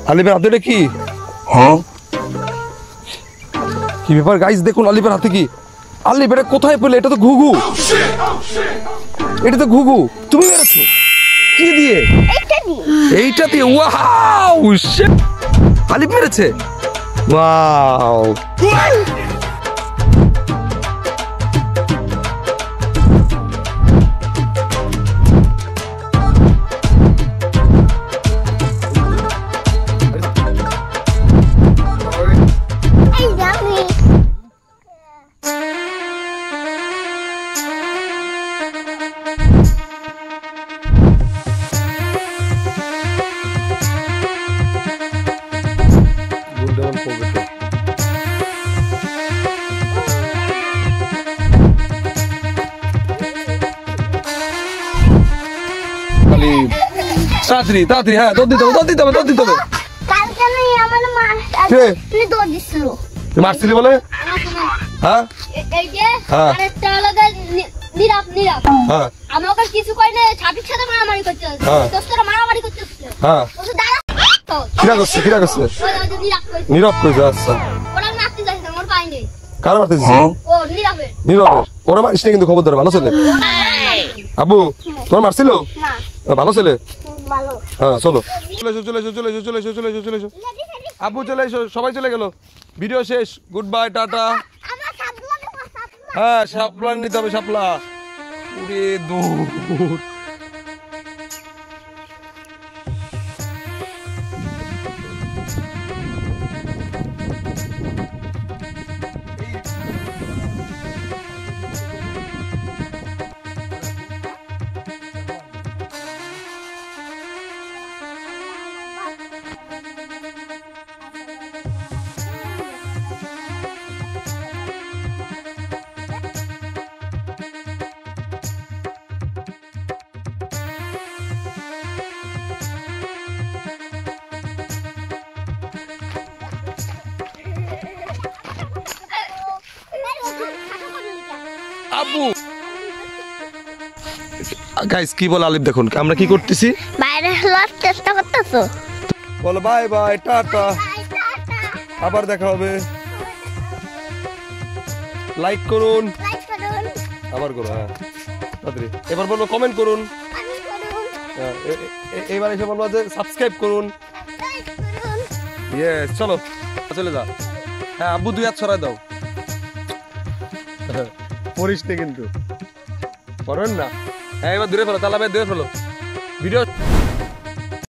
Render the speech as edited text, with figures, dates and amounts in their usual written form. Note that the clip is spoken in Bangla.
আলিফের হাতে কি? হ্যাঁ কি ব্যাপার গাইস, দেখুন আলিফের হাতে কি? আলিফ এটা কোথায় পেলে? এটা তো ঘুঘু। এটা তো ঘুঘু। তুমি মেরেছো কি দিয়ে? এইটা দিয়ে। ওয়াও শিট, আলিফ মেরেছে। ওয়াও তাড়াতাড়ি তাড়াতাড়ি। হ্যাঁ দৌড় দিতে হবে, দৌড় দিতে হবে, দৌড় দিতে হবে। কালকে না আমার মা আপনি দৌড় দিছিল। তুই মারছিলি বলে? হ্যাঁ এই যে আরেকটা আলাদা নীরব নীরব। হ্যাঁ আমাকে কিছু কই না, ছাপির সাথে মারামারি করতে হচ্ছে। দোস্তরা মারামারি করতে হচ্ছে। হ্যাঁ ওকে দাঁড়া তো কিরা করছে, কিরা করছে? ওই নীরব কইছে। নীরব কইছে। আচ্ছা ওরা নাচতে যাচ্ছে, আমার পাই নেই। কার মারতে দিছিস? ও নীরবের। নীরবের। ওরা মারিস না কিন্তু, খবর ধরে। ভালো ছেলে। আবু তোমার মারছিল? না ভালো ছেলে। ভালো। হ্যাঁ চলো চলে এসো, চলে এসো, চলে এসো, চলে এসো, চলে এসো, চলে এসো। আবু চলে এসো, সবাই চলে গেল। ভিডিও শেষ, গুড বাই, টাটা। আমার সাপলা দেবো, সাপলা। হ্যাঁ শাপলা নিতে হবে, শাপলা। ওরে দূর। আবু গাইস কি বল আলিফ, দেখুন আমরা কি করতেছি। বাইরে হওয়ার চেষ্টা করতেছো। বলো বাই বাই, টাটা, আবার দেখা হবে। লাইক করুন, লাইক করুন, আবার করুন। হ্যাঁ তাড়াতাড়ি এবার বলবো কমেন্ট করুন। কমেন্ট করুন, এবার এসে বলবো যে সাবস্ক্রাইব করুন। লাইক করুন। ইয়েস চলো চলে যা। হ্যাঁ আব্বু দুই হাত ছড়াই দাও। পড়িস নে কিন্তু, পড়েন না। হ্যাঁ এবার দূরে ফেলো, তালা দূরে ফেলো। ভিডিও